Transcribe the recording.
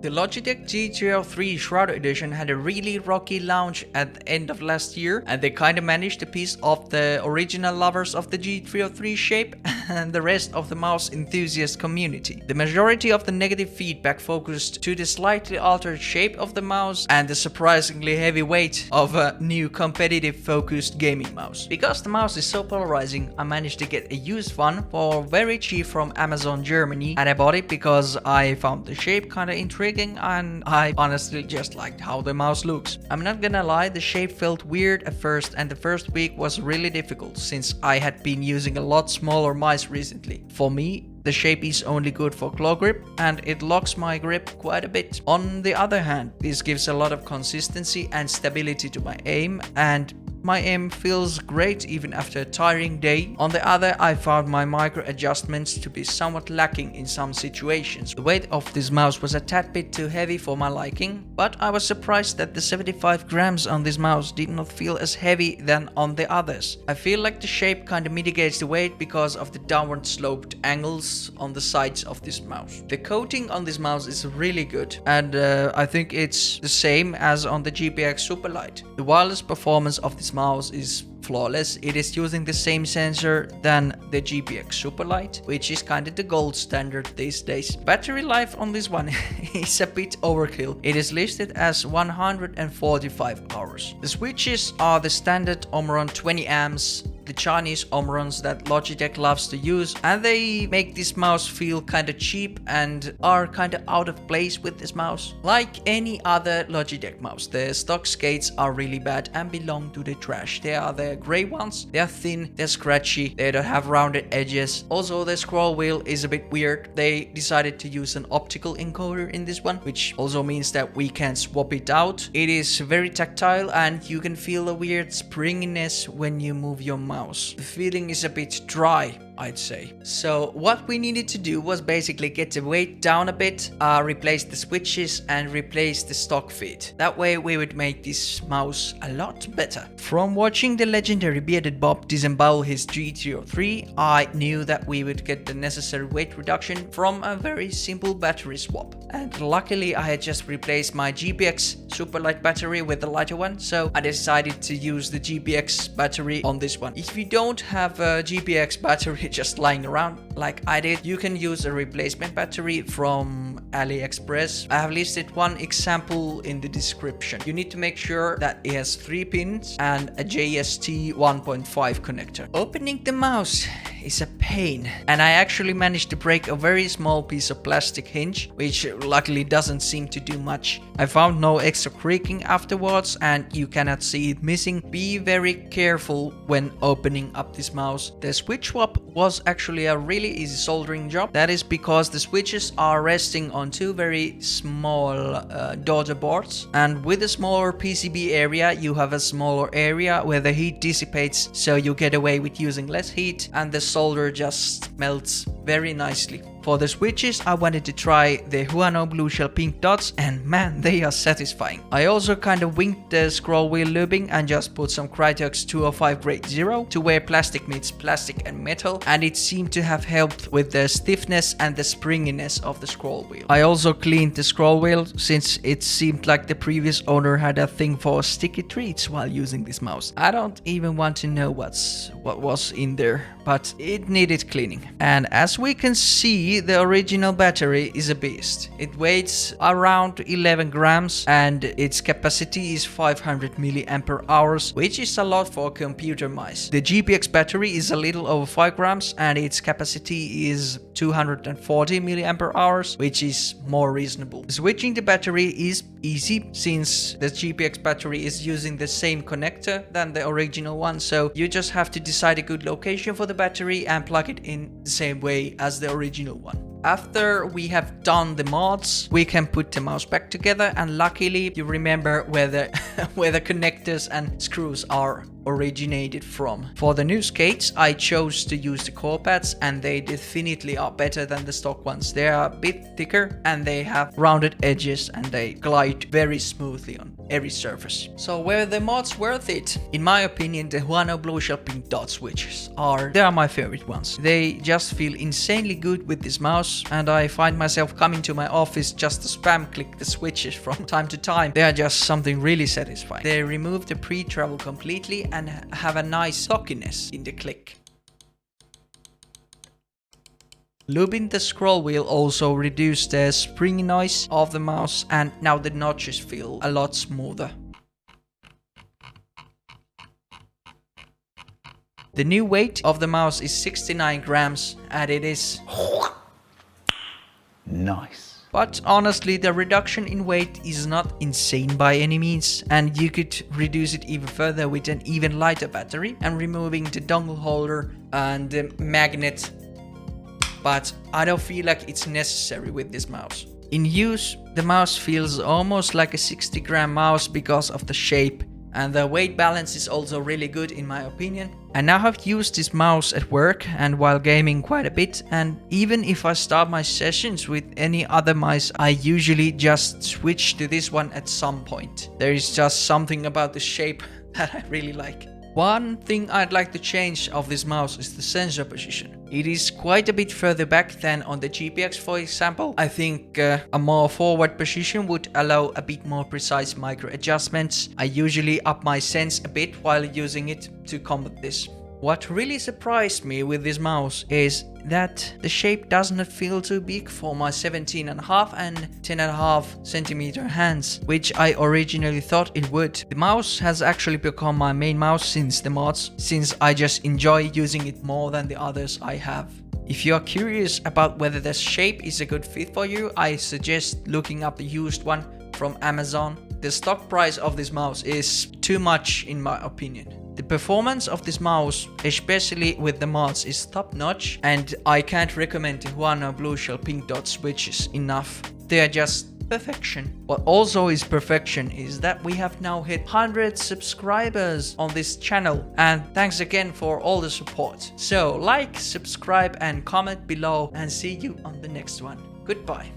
The Logitech G303 Shroud Edition had a really rocky launch at the end of last year, and they kinda managed to piss off the original lovers of the G303 shape and the rest of the mouse enthusiast community. The majority of the negative feedback focused to the slightly altered shape of the mouse and the surprisingly heavy weight of a new competitive focused gaming mouse. Because the mouse is so polarizing, I managed to get a used one for very cheap from Amazon Germany, and I bought it because I found the shape kinda intriguing and I honestly just liked how the mouse looks. I'm not gonna lie, the shape felt weird at first and the first week was really difficult since I had been using a lot smaller mice recently. For me, the shape is only good for claw grip and it locks my grip quite a bit. On the other hand, this gives a lot of consistency and stability to my aim, and my aim feels great even after a tiring day. On the other, I found my micro adjustments to be somewhat lacking in some situations. The weight of this mouse was a tad bit too heavy for my liking, but I was surprised that the 75 grams on this mouse did not feel as heavy than on the others. I feel like the shape kinda mitigates the weight because of the downward sloped angles on the sides of this mouse. The coating on this mouse is really good, and I think it's the same as on the GPX Superlight. The wireless performance of this mouse is flawless. It is using the same sensor than the GPX Superlight, which is kind of the gold standard these days. Battery life on this one is a bit overkill. It is listed as 145 hours. The switches are the standard Omron 20 amps, the Chinese Omrons that Logitech loves to use, and they make this mouse feel kinda cheap and are kinda out of place with this mouse. Like any other Logitech mouse, the stock skates are really bad and belong to the trash. They are the grey ones, they are thin, they're scratchy, they don't have rounded edges. Also, the scroll wheel is a bit weird. They decided to use an optical encoder in this one, which also means that we can swap it out. It is very tactile and you can feel a weird springiness when you move your mouse. The feeling is a bit dry, I'd say. So what we needed to do was basically get the weight down a bit, replace the switches and replace the stock feed. That way we would make this mouse a lot better. From watching the legendary Bearded Bob disembowel his G303, I knew that we would get the necessary weight reduction from a very simple battery swap. And luckily I had just replaced my GPX Superlight battery with a lighter one, so I decided to use the GPX battery on this one. If you don't have a GPX battery just lying around like I did, you can use a replacement battery from AliExpress. I have listed one example in the description. You need to make sure that it has 3 pins and a JST 1.5 connector. Opening the mouse is a pain, and I actually managed to break a very small piece of plastic hinge, which luckily doesn't seem to do much. I found no extra creaking afterwards and you cannot see it missing. Be very careful when opening up this mouse. The switch swap was actually a really easy soldering job. That is because the switches are resting on 2 very small daughter boards, and with a smaller PCB area you have a smaller area where the heat dissipates, so you get away with using less heat and the solder just melts very nicely. For the switches, I wanted to try the Huano blue shell pink dots, and man, they are satisfying. I also kind of winked the scroll wheel lubing and just put some Krytox 205 grade 0 to where plastic meets plastic and metal, and it seemed to have helped with the stiffness and the springiness of the scroll wheel. I also cleaned the scroll wheel since it seemed like the previous owner had a thing for sticky treats while using this mouse. I don't even want to know what was in there, but it needed cleaning. And as we can see, the original battery is a beast. It weighs around 11 grams and its capacity is 500 milliampere hours, which is a lot for computer mice. The GPX battery is a little over 5 grams and its capacity is 240 milliampere hours, which is more reasonable. Switching the battery is easy since the GPX battery is using the same connector than the original one, so you just have to decide a good location for the battery and plug it in the same way as the original one. After we have done the mods, we can put the mouse back together, and luckily you remember where the where the connectors and screws are originated from. For the new skates, I chose to use the Corepads, and they definitely are better than the stock ones. They are a bit thicker and they have rounded edges and they glide very smoothly on every surface. So were the mods worth it? In my opinion, the Huano blue shell pink dot switches they are my favorite ones. They just feel insanely good with this mouse, and I find myself coming to my office just to spam click the switches from time to time. They are just something really satisfying. They remove the pre-travel completely and have a nice stockiness in the click. Lubing the scroll wheel also reduced the springy noise of the mouse, and now the notches feel a lot smoother. The new weight of the mouse is 69 grams, and it is nice. But honestly, the reduction in weight is not insane by any means, and you could reduce it even further with an even lighter battery and removing the dongle holder and the magnet. But I don't feel like it's necessary with this mouse. In use, the mouse feels almost like a 60-gram mouse because of the shape, and the weight balance is also really good in my opinion. I now have used this mouse at work and while gaming quite a bit, and even if I start my sessions with any other mouse, I usually just switch to this one at some point. There is just something about the shape that I really like. One thing I'd like to change of this mouse is the sensor position. It is quite a bit further back than on the GPX, for example. I think a more forward position would allow a bit more precise micro adjustments. I usually up my sense a bit while using it to combat this. What really surprised me with this mouse is that the shape does not feel too big for my 17.5 and 10.5 centimeter hands, which I originally thought it would. The mouse has actually become my main mouse since the mods, since I just enjoy using it more than the others I have. If you are curious about whether the shape is a good fit for you, I suggest looking up the used one from Amazon. The stock price of this mouse is too much in my opinion. The performance of this mouse, especially with the mods, is top notch, and I can't recommend the Huano blue shell pink dot switches enough. They are just perfection. What also is perfection is that we have now hit 100 subscribers on this channel, and thanks again for all the support. So like, subscribe and comment below, and see you on the next one. Goodbye.